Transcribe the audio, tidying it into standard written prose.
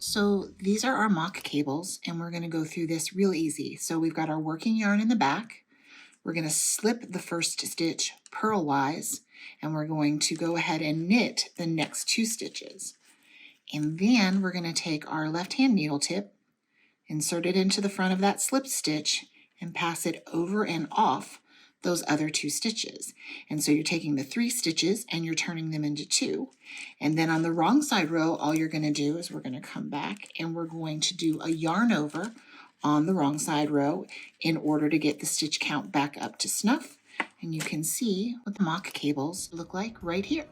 So these are our mock cables, and we're going to go through this real easy. So we've got our working yarn in the back. We're going to slip the first stitch purlwise, and we're going to go ahead and knit the next 2 stitches. And then we're going to take our left-hand needle tip, insert it into the front of that slip stitch, and pass it over and off those other 2 stitches. And so you're taking the 3 stitches and you're turning them into 2. And then on the wrong side row, all you're going to do is we're going to come back and we're going to do a yarn over on the wrong side row in order to get the stitch count back up to snuff. And you can see what the mock cables look like right here.